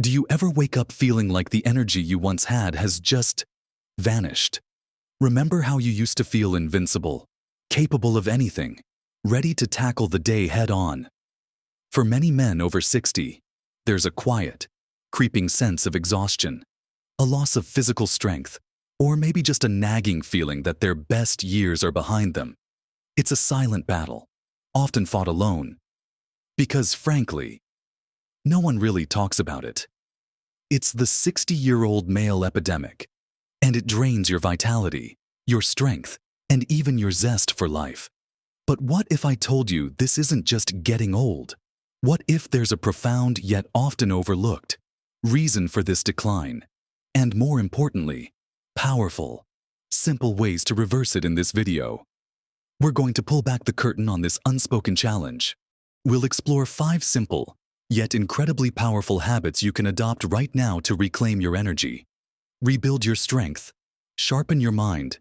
Do you ever wake up feeling like the energy you once had has just vanished? Remember how you used to feel invincible, capable of anything, ready to tackle the day head on? For many men over 60, there's a quiet, creeping sense of exhaustion, a loss of physical strength, or maybe just a nagging feeling that their best years are behind them. It's a silent battle, often fought alone, because frankly, no one really talks about it. It's the 60-year-old male epidemic, and it drains your vitality, your strength, and even your zest for life. But what if I told you this isn't just getting old? What if there's a profound yet often overlooked reason for this decline? And more importantly, powerful, simple ways to reverse it in this video. We're going to pull back the curtain on this unspoken challenge. We'll explore 5 simple, yet incredibly powerful habits you can adopt right now to reclaim your energy, rebuild your strength, sharpen your mind,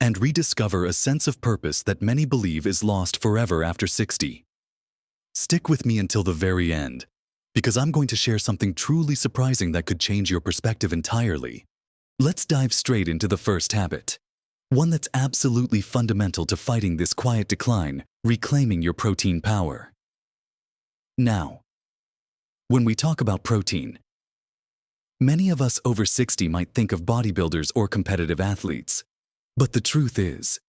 and rediscover a sense of purpose that many believe is lost forever after 60. Stick with me until the very end, because I'm going to share something truly surprising that could change your perspective entirely. Let's dive straight into the first habit, one that's absolutely fundamental to fighting this quiet decline, reclaiming your protein power. Now, when we talk about protein, many of us over 60 might think of bodybuilders or competitive athletes. But the truth is,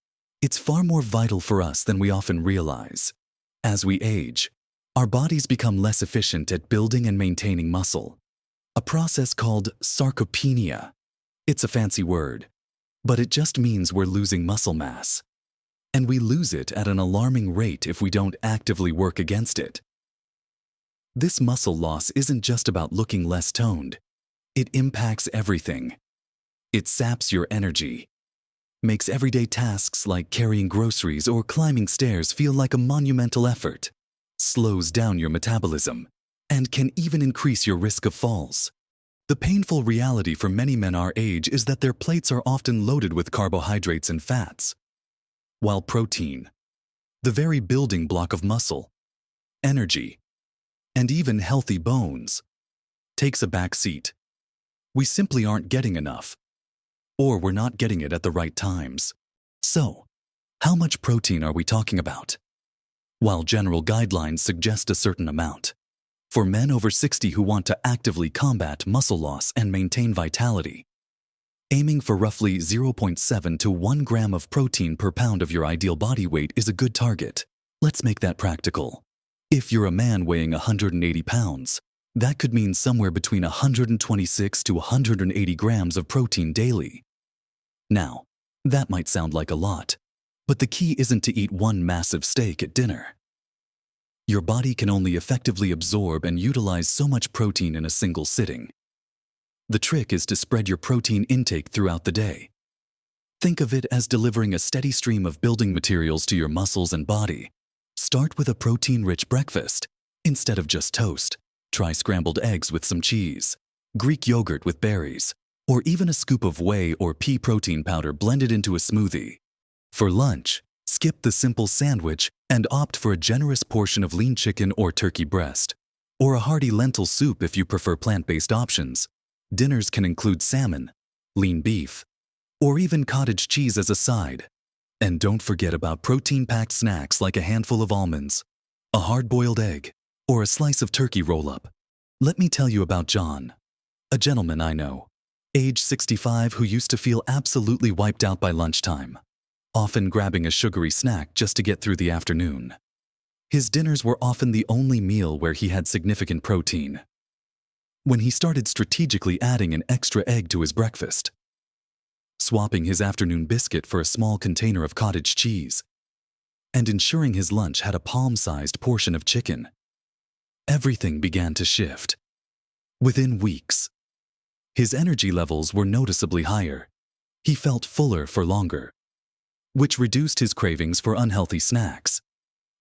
it's far more vital for us than we often realize. As we age, our bodies become less efficient at building and maintaining muscle, a process called sarcopenia. It's a fancy word, but it just means we're losing muscle mass. And we lose it at an alarming rate if we don't actively work against it. This muscle loss isn't just about looking less toned. It impacts everything. It saps your energy, makes everyday tasks like carrying groceries or climbing stairs feel like a monumental effort, slows down your metabolism, and can even increase your risk of falls. The painful reality for many men our age is that their plates are often loaded with carbohydrates and fats, while protein, the very building block of muscle, energy, and even healthy bones, takes a back seat. We simply aren't getting enough, or we're not getting it at the right times. So, how much protein are we talking about? While general guidelines suggest a certain amount, for men over 60 who want to actively combat muscle loss and maintain vitality, aiming for roughly 0.7 to 1 gram of protein per pound of your ideal body weight is a good target. Let's make that practical. If you're a man weighing 180 pounds, that could mean somewhere between 126 to 180 grams of protein daily. Now, that might sound like a lot, but the key isn't to eat one massive steak at dinner. Your body can only effectively absorb and utilize so much protein in a single sitting. The trick is to spread your protein intake throughout the day. Think of it as delivering a steady stream of building materials to your muscles and body. Start with a protein-rich breakfast. Instead of just toast, try scrambled eggs with some cheese, Greek yogurt with berries, or even a scoop of whey or pea protein powder blended into a smoothie. For lunch, skip the simple sandwich and opt for a generous portion of lean chicken or turkey breast, or a hearty lentil soup if you prefer plant-based options. Dinners can include salmon, lean beef, or even cottage cheese as a side. And don't forget about protein-packed snacks like a handful of almonds, a hard-boiled egg, or a slice of turkey roll-up. Let me tell you about John, a gentleman I know, age 65, who used to feel absolutely wiped out by lunchtime, often grabbing a sugary snack just to get through the afternoon. His dinners were often the only meal where he had significant protein. When he started strategically adding an extra egg to his breakfast, swapping his afternoon biscuit for a small container of cottage cheese, and ensuring his lunch had a palm-sized portion of chicken, everything began to shift. Within weeks, his energy levels were noticeably higher. He felt fuller for longer, which reduced his cravings for unhealthy snacks.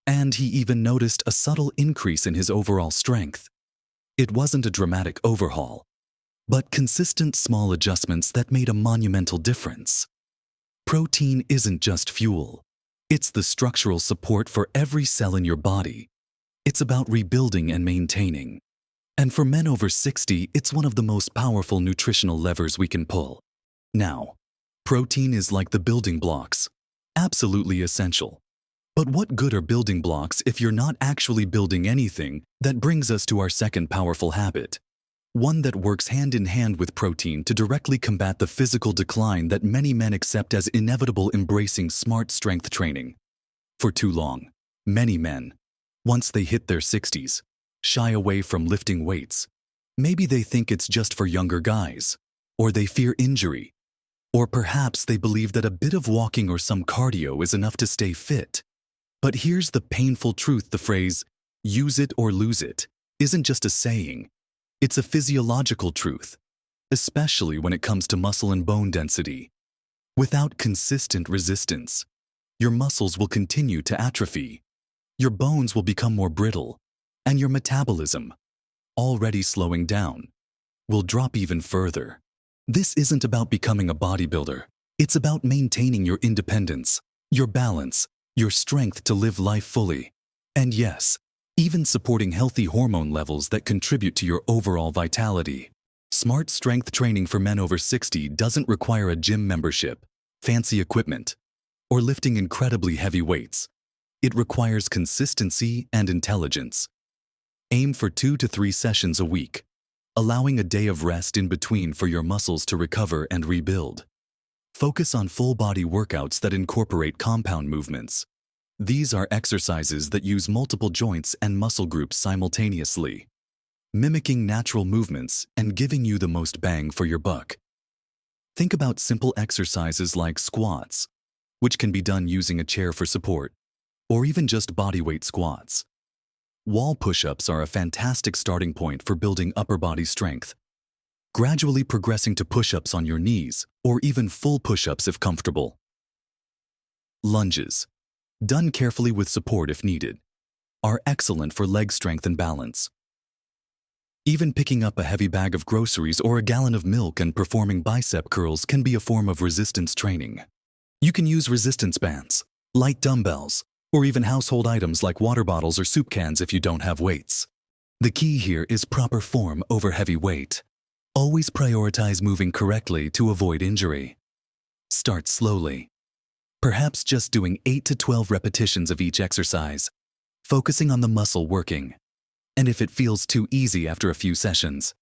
And he even noticed a subtle increase in his overall strength. It wasn't a dramatic overhaul, but consistent small adjustments that made a monumental difference. Protein isn't just fuel. It's the structural support for every cell in your body. It's about rebuilding and maintaining. And for men over 60, it's one of the most powerful nutritional levers we can pull. Now, protein is like the building blocks, absolutely essential. But what good are building blocks if you're not actually building anything? That brings us to our second powerful habit, one that works hand in hand with protein to directly combat the physical decline that many men accept as inevitable: embracing smart strength training. For too long, many men, once they hit their 60s, shy away from lifting weights. Maybe they think it's just for younger guys, or they fear injury, or perhaps they believe that a bit of walking or some cardio is enough to stay fit. But here's the painful truth: the phrase, "use it or lose it," isn't just a saying. It's a physiological truth, especially when it comes to muscle and bone density. Without consistent resistance, your muscles will continue to atrophy, your bones will become more brittle, and your metabolism, already slowing down, will drop even further. This isn't about becoming a bodybuilder. It's about maintaining your independence, your balance, your strength to live life fully. And yes, even supporting healthy hormone levels that contribute to your overall vitality. Smart strength training for men over 60 doesn't require a gym membership, fancy equipment, or lifting incredibly heavy weights. It requires consistency and intelligence. Aim for 2 to 3 sessions a week, allowing a day of rest in between for your muscles to recover and rebuild. Focus on full-body workouts that incorporate compound movements. These are exercises that use multiple joints and muscle groups simultaneously, mimicking natural movements and giving you the most bang for your buck. Think about simple exercises like squats, which can be done using a chair for support, or even just bodyweight squats. Wall push-ups are a fantastic starting point for building upper body strength, gradually progressing to push-ups on your knees, or even full push-ups if comfortable. Lunges, done carefully with support if needed, are excellent for leg strength and balance. Even picking up a heavy bag of groceries or a gallon of milk and performing bicep curls can be a form of resistance training. You can use resistance bands, light dumbbells, or even household items like water bottles or soup cans if you don't have weights. The key here is proper form over heavy weight. Always prioritize moving correctly to avoid injury. Start slowly. Perhaps just doing 8 to 12 repetitions of each exercise, focusing on the muscle working. And if it feels too easy after a few sessions,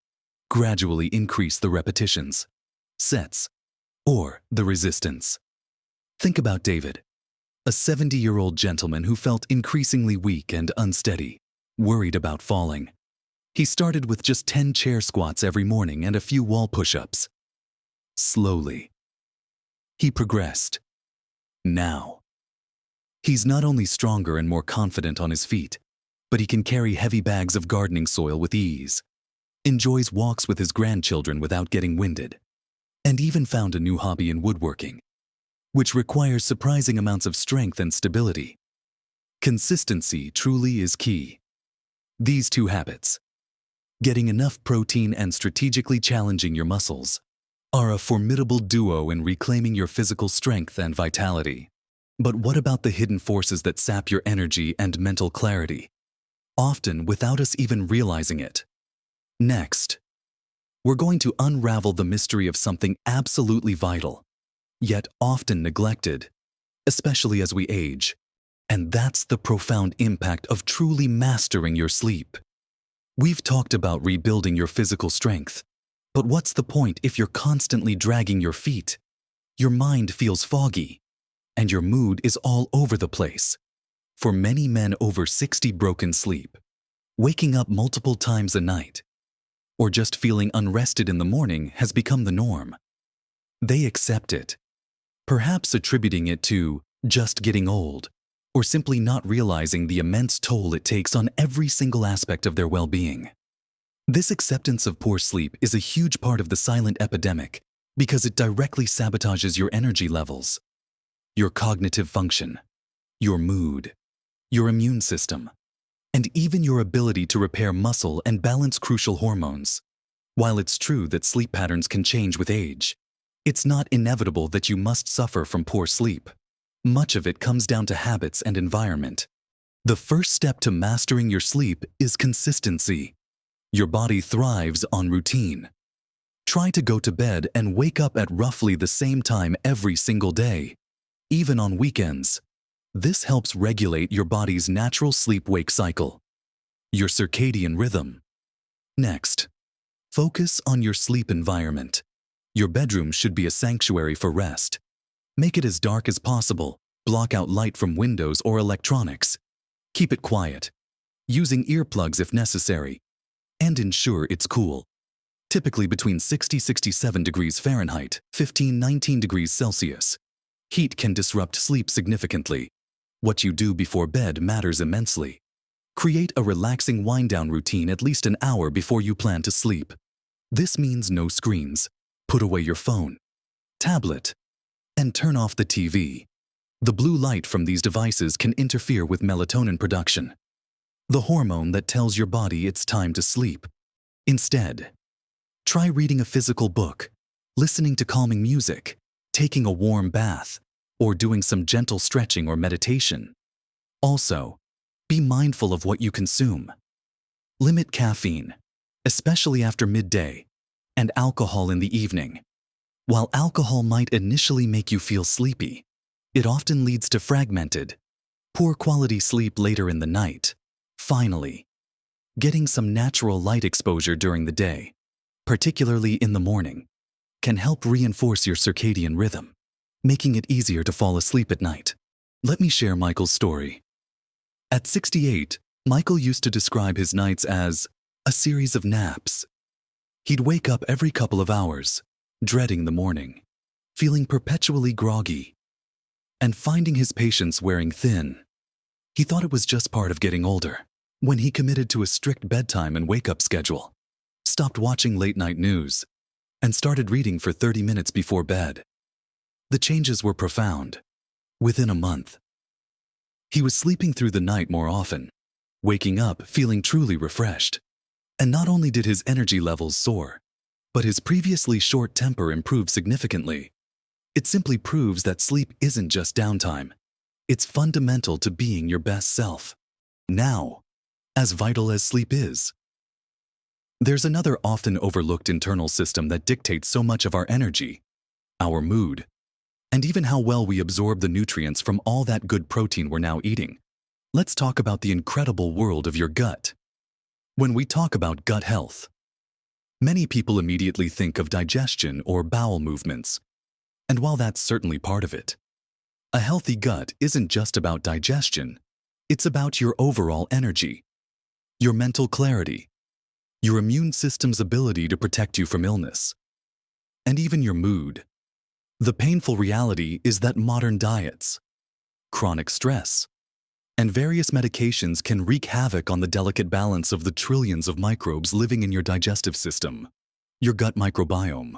gradually increase the repetitions, sets, or the resistance. Think about David, a 70-year-old gentleman who felt increasingly weak and unsteady, worried about falling. He started with just 10 chair squats every morning and a few wall push-ups. Slowly, he progressed. Now, he's not only stronger and more confident on his feet, but he can carry heavy bags of gardening soil with ease, enjoys walks with his grandchildren without getting winded, and even found a new hobby in woodworking, which requires surprising amounts of strength and stability. Consistency truly is key. These two habits, getting enough protein and strategically challenging your muscles, are a formidable duo in reclaiming your physical strength and vitality. But what about the hidden forces that sap your energy and mental clarity, often without us even realizing it? Next, we're going to unravel the mystery of something absolutely vital, yet often neglected, especially as we age, and that's the profound impact of truly mastering your sleep. We've talked about rebuilding your physical strength, but what's the point if you're constantly dragging your feet? Your mind feels foggy, and your mood is all over the place. For many men over 60, broken sleep, waking up multiple times a night, or just feeling unrested in the morning has become the norm. They accept it, perhaps attributing it to just getting old, or simply not realizing the immense toll it takes on every single aspect of their well-being. This acceptance of poor sleep is a huge part of the silent epidemic because it directly sabotages your energy levels, your cognitive function, your mood, your immune system, and even your ability to repair muscle and balance crucial hormones. While it's true that sleep patterns can change with age, it's not inevitable that you must suffer from poor sleep. Much of it comes down to habits and environment. The first step to mastering your sleep is consistency. Your body thrives on routine. Try to go to bed and wake up at roughly the same time every single day, even on weekends. This helps regulate your body's natural sleep-wake cycle, your circadian rhythm. Next, focus on your sleep environment. Your bedroom should be a sanctuary for rest. Make it as dark as possible. Block out light from windows or electronics. Keep it quiet, using earplugs if necessary, and ensure it's cool. Typically between 60-67 degrees Fahrenheit, 15-19 degrees Celsius. Heat can disrupt sleep significantly. What you do before bed matters immensely. Create a relaxing wind-down routine at least an hour before you plan to sleep. This means no screens. Put away your phone, tablet, and turn off the TV. The blue light from these devices can interfere with melatonin production, the hormone that tells your body it's time to sleep. Instead, try reading a physical book, listening to calming music, taking a warm bath, or doing some gentle stretching or meditation. Also, be mindful of what you consume. Limit caffeine, especially after midday, and alcohol in the evening. While alcohol might initially make you feel sleepy, it often leads to fragmented, poor quality sleep later in the night. Finally, getting some natural light exposure during the day, particularly in the morning, can help reinforce your circadian rhythm, making it easier to fall asleep at night. Let me share Michael's story. At 68, Michael used to describe his nights as a series of naps. He'd wake up every couple of hours, dreading the morning, feeling perpetually groggy, and finding his patience wearing thin. He thought it was just part of getting older. When he committed to a strict bedtime and wake-up schedule, stopped watching late-night news, and started reading for 30 minutes before bed, the changes were profound. Within a month, he was sleeping through the night more often, waking up feeling truly refreshed. And not only did his energy levels soar, but his previously short temper improved significantly. It simply proves that sleep isn't just downtime. It's fundamental to being your best self. Now, as vital as sleep is, there's another often overlooked internal system that dictates so much of our energy, our mood, and even how well we absorb the nutrients from all that good protein we're now eating. Let's talk about the incredible world of your gut. When we talk about gut health, many people immediately think of digestion or bowel movements. And while that's certainly part of it, a healthy gut isn't just about digestion. It's about your overall energy, your mental clarity, your immune system's ability to protect you from illness, and even your mood. The painful reality is that modern diets, chronic stress, and various medications can wreak havoc on the delicate balance of the trillions of microbes living in your digestive system, your gut microbiome.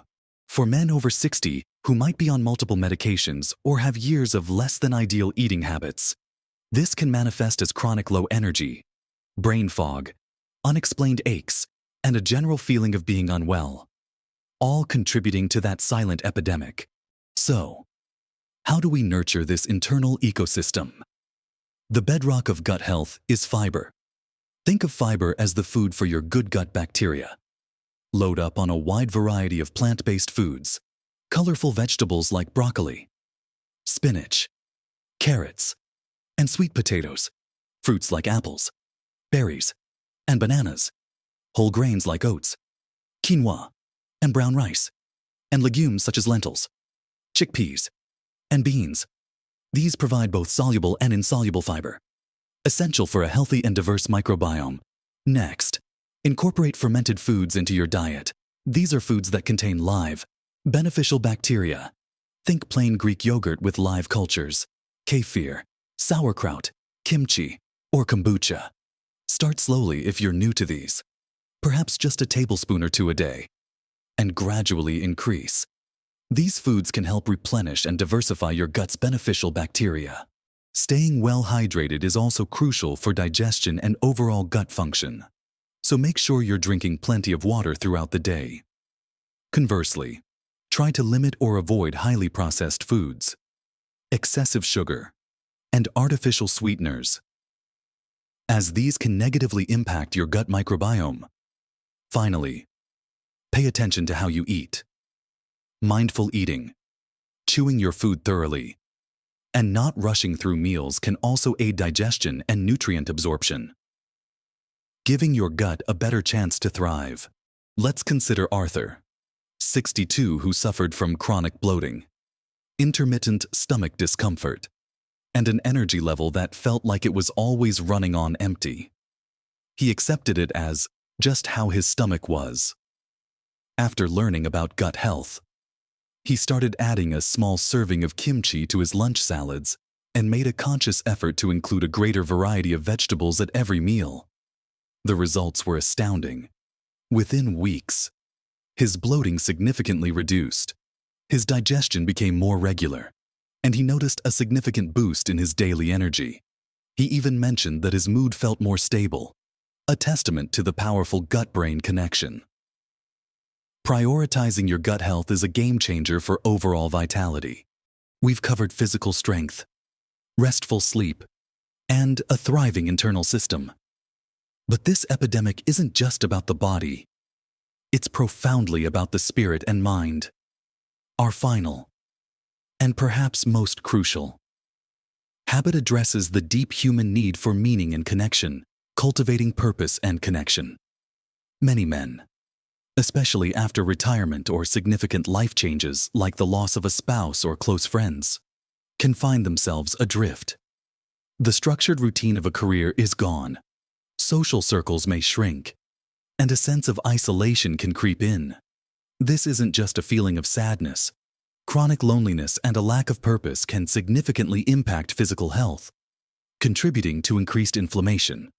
For men over 60 who might be on multiple medications or have years of less than ideal eating habits, this can manifest as chronic low energy, brain fog, unexplained aches, and a general feeling of being unwell, all contributing to that silent epidemic. So, how do we nurture this internal ecosystem? The bedrock of gut health is fiber. Think of fiber as the food for your good gut bacteria. Load up on a wide variety of plant-based foods, colorful vegetables like broccoli, spinach, carrots, and sweet potatoes, fruits like apples, berries, and bananas, whole grains like oats, quinoa, and brown rice, and legumes such as lentils, chickpeas, and beans. These provide both soluble and insoluble fiber, essential for a healthy and diverse microbiome. Next, incorporate fermented foods into your diet. These are foods that contain live, beneficial bacteria. Think plain Greek yogurt with live cultures, kefir, sauerkraut, kimchi, or kombucha. Start slowly if you're new to these, perhaps just a tablespoon or two a day, and gradually increase. These foods can help replenish and diversify your gut's beneficial bacteria. Staying well hydrated is also crucial for digestion and overall gut function, so make sure you're drinking plenty of water throughout the day. Conversely, try to limit or avoid highly processed foods, excessive sugar, and artificial sweeteners, as these can negatively impact your gut microbiome. Finally, pay attention to how you eat. Mindful eating, chewing your food thoroughly, and not rushing through meals can also aid digestion and nutrient absorption, giving your gut a better chance to thrive. Let's consider Arthur, 62, who suffered from chronic bloating, intermittent stomach discomfort, and an energy level that felt like it was always running on empty. He accepted it as just how his stomach was. After learning about gut health, he started adding a small serving of kimchi to his lunch salads and made a conscious effort to include a greater variety of vegetables at every meal. The results were astounding. Within weeks, his bloating significantly reduced, his digestion became more regular, and he noticed a significant boost in his daily energy. He even mentioned that his mood felt more stable, a testament to the powerful gut-brain connection. Prioritizing your gut health is a game changer for overall vitality. We've covered physical strength, restful sleep, and a thriving internal system. But this epidemic isn't just about the body. It's profoundly about the spirit and mind. Our final, and perhaps most crucial, habit addresses the deep human need for meaning and connection, cultivating purpose and connection. Many men, especially after retirement or significant life changes like the loss of a spouse or close friends, can find themselves adrift. The structured routine of a career is gone. Social circles may shrink, and a sense of isolation can creep in. This isn't just a feeling of sadness. Chronic loneliness and a lack of purpose can significantly impact physical health, contributing to increased inflammation,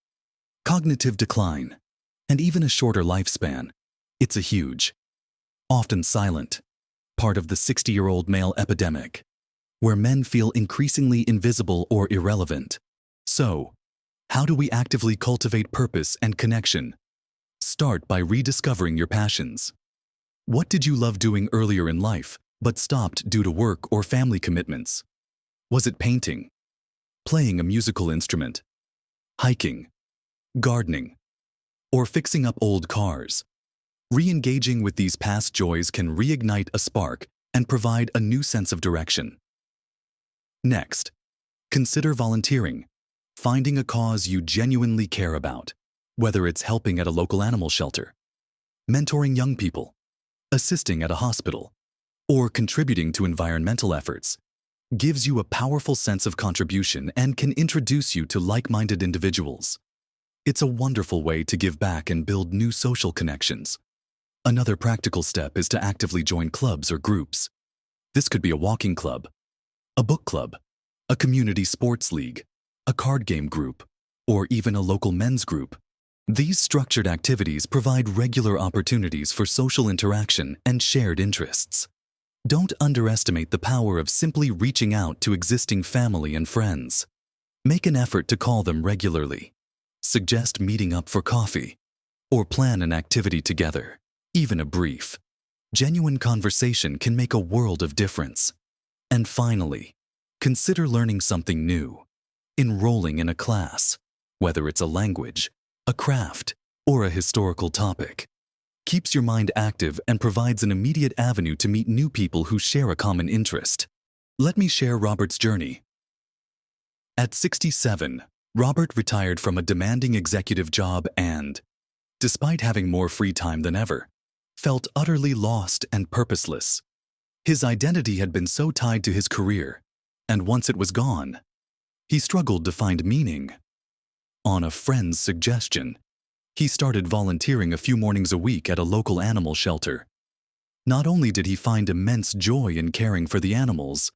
cognitive decline, and even a shorter lifespan. It's a huge, often silent, part of the 60-year-old male epidemic, where men feel increasingly invisible or irrelevant. So, how do we actively cultivate purpose and connection? Start by rediscovering your passions. What did you love doing earlier in life, but stopped due to work or family commitments? Was it painting, playing a musical instrument, hiking, gardening, or fixing up old cars? Re-engaging with these past joys can reignite a spark and provide a new sense of direction. Next, consider volunteering, finding a cause you genuinely care about, whether it's helping at a local animal shelter, mentoring young people, assisting at a hospital, or contributing to environmental efforts, gives you a powerful sense of contribution and can introduce you to like-minded individuals. It's a wonderful way to give back and build new social connections. Another practical step is to actively join clubs or groups. This could be a walking club, a book club, a community sports league, a card game group, or even a local men's group. These structured activities provide regular opportunities for social interaction and shared interests. Don't underestimate the power of simply reaching out to existing family and friends. Make an effort to call them regularly. Suggest meeting up for coffee, or plan an activity together. Even a brief, genuine conversation can make a world of difference. And finally, consider learning something new. Enrolling in a class, whether it's a language, a craft, or a historical topic, keeps your mind active and provides an immediate avenue to meet new people who share a common interest. Let me share Robert's journey. At 67, Robert retired from a demanding executive job and, despite having more free time than ever, felt utterly lost and purposeless. His identity had been so tied to his career, and once it was gone, he struggled to find meaning. On a friend's suggestion, he started volunteering a few mornings a week at a local animal shelter. Not only did he find immense joy in caring for the animals,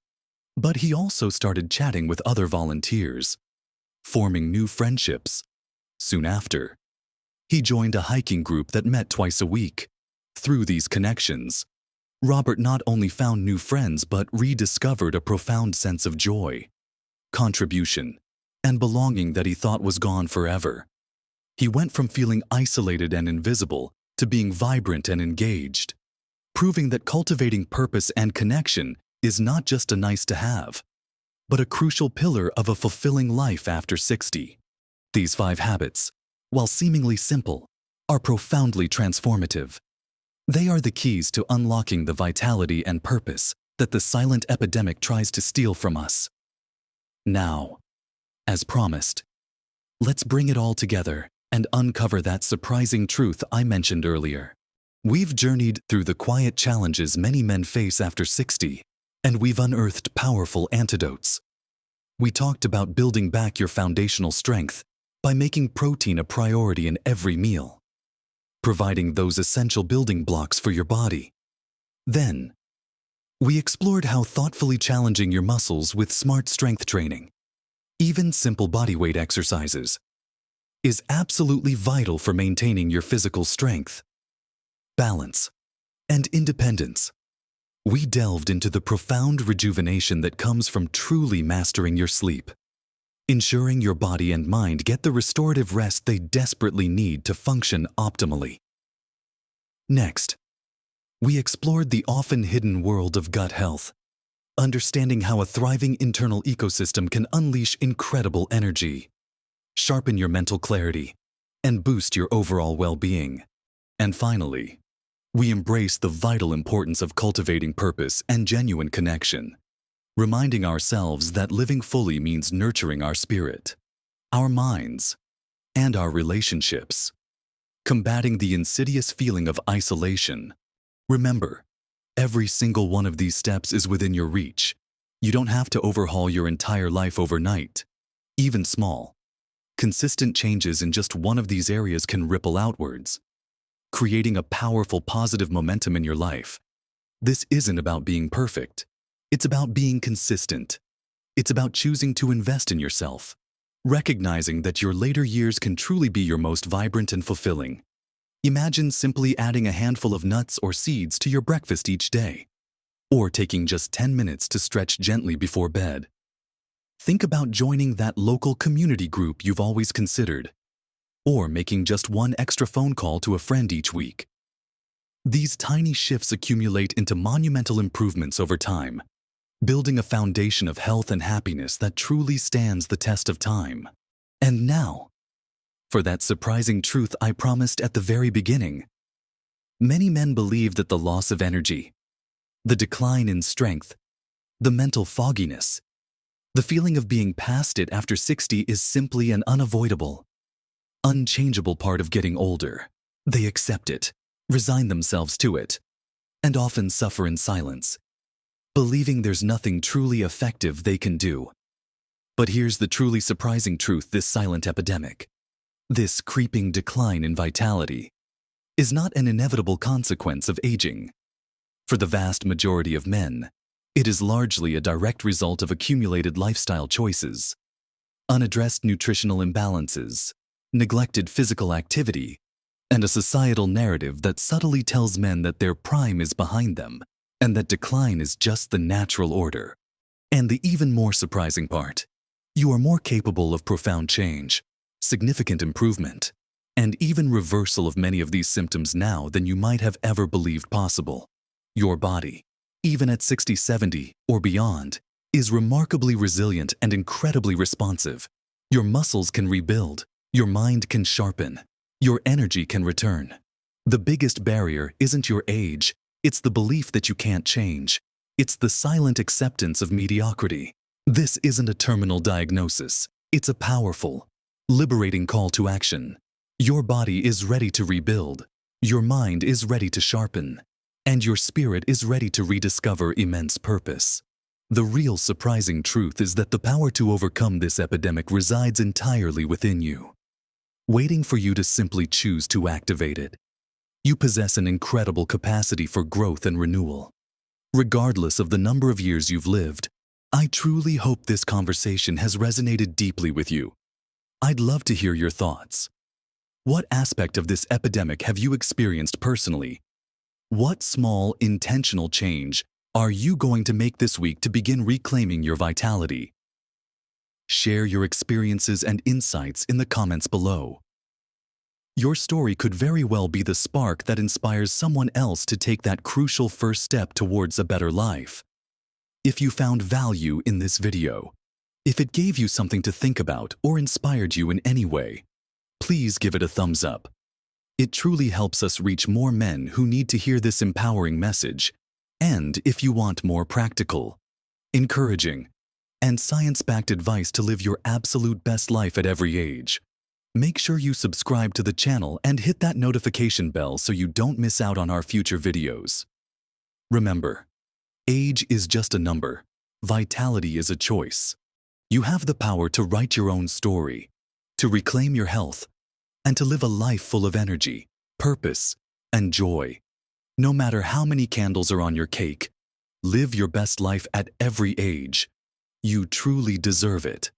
but he also started chatting with other volunteers, forming new friendships. Soon after, he joined a hiking group that met twice a week. Through these connections, Robert not only found new friends but rediscovered a profound sense of joy, contribution, and belonging that he thought was gone forever. He went from feeling isolated and invisible to being vibrant and engaged, proving that cultivating purpose and connection is not just a nice-to-have, but a crucial pillar of a fulfilling life after 60. These 5 habits, while seemingly simple, are profoundly transformative. They are the keys to unlocking the vitality and purpose that the silent epidemic tries to steal from us. Now, as promised, let's bring it all together and uncover that surprising truth I mentioned earlier. We've journeyed through the quiet challenges many men face after 60, and we've unearthed powerful antidotes. We talked about building back your foundational strength by making protein a priority in every meal, providing those essential building blocks for your body. Then, we explored how thoughtfully challenging your muscles with smart strength training, even simple bodyweight exercises, is absolutely vital for maintaining your physical strength, balance, and independence. We delved into the profound rejuvenation that comes from truly mastering your sleep, ensuring your body and mind get the restorative rest they desperately need to function optimally. Next, we explored the often hidden world of gut health, understanding how a thriving internal ecosystem can unleash incredible energy, sharpen your mental clarity, and boost your overall well-being. And finally, we embrace the vital importance of cultivating purpose and genuine connection, reminding ourselves that living fully means nurturing our spirit, our minds, and our relationships, combating the insidious feeling of isolation. Remember, every single one of these steps is within your reach. You don't have to overhaul your entire life overnight. Even small, consistent changes in just one of these areas can ripple outwards, creating a powerful positive momentum in your life. This isn't about being perfect. It's about being consistent. It's about choosing to invest in yourself, recognizing that your later years can truly be your most vibrant and fulfilling. Imagine simply adding a handful of nuts or seeds to your breakfast each day, or taking just 10 minutes to stretch gently before bed. Think about joining that local community group you've always considered, or making just one extra phone call to a friend each week. These tiny shifts accumulate into monumental improvements over time, building a foundation of health and happiness that truly stands the test of time. And now, for that surprising truth I promised at the very beginning. Many men believe that the loss of energy, the decline in strength, the mental fogginess, the feeling of being past it after 60 is simply an unavoidable, unchangeable part of getting older. They accept it, resign themselves to it, and often suffer in silence, believing there's nothing truly effective they can do. But here's the truly surprising truth: this silent epidemic, this creeping decline in vitality, is not an inevitable consequence of aging. For the vast majority of men, it is largely a direct result of accumulated lifestyle choices, unaddressed nutritional imbalances, neglected physical activity, and a societal narrative that subtly tells men that their prime is behind them and that decline is just the natural order. And the even more surprising part: you are more capable of profound change, significant improvement, and even reversal of many of these symptoms now than you might have ever believed possible. Your body, even at 60, 70, or beyond, is remarkably resilient and incredibly responsive. Your muscles can rebuild, your mind can sharpen, your energy can return. The biggest barrier isn't your age, it's the belief that you can't change. It's the silent acceptance of mediocrity. This isn't a terminal diagnosis, it's a powerful, liberating call to action. Your body is ready to rebuild, your mind is ready to sharpen, and your spirit is ready to rediscover immense purpose. The real surprising truth is that the power to overcome this epidemic resides entirely within you, waiting for you to simply choose to activate it. You possess an incredible capacity for growth and renewal. Regardless of the number of years you've lived, I truly hope this conversation has resonated deeply with you. I'd love to hear your thoughts. What aspect of this epidemic have you experienced personally? What small, intentional change are you going to make this week to begin reclaiming your vitality? Share your experiences and insights in the comments below. Your story could very well be the spark that inspires someone else to take that crucial first step towards a better life. If you found value in this video, if it gave you something to think about or inspired you in any way, please give it a thumbs up. It truly helps us reach more men who need to hear this empowering message. And if you want more practical, encouraging, and science-backed advice to live your absolute best life at every age, make sure you subscribe to the channel and hit that notification bell so you don't miss out on our future videos. Remember, age is just a number. Vitality is a choice. You have the power to write your own story, to reclaim your health, and to live a life full of energy, purpose, and joy. No matter how many candles are on your cake, live your best life at every age. You truly deserve it.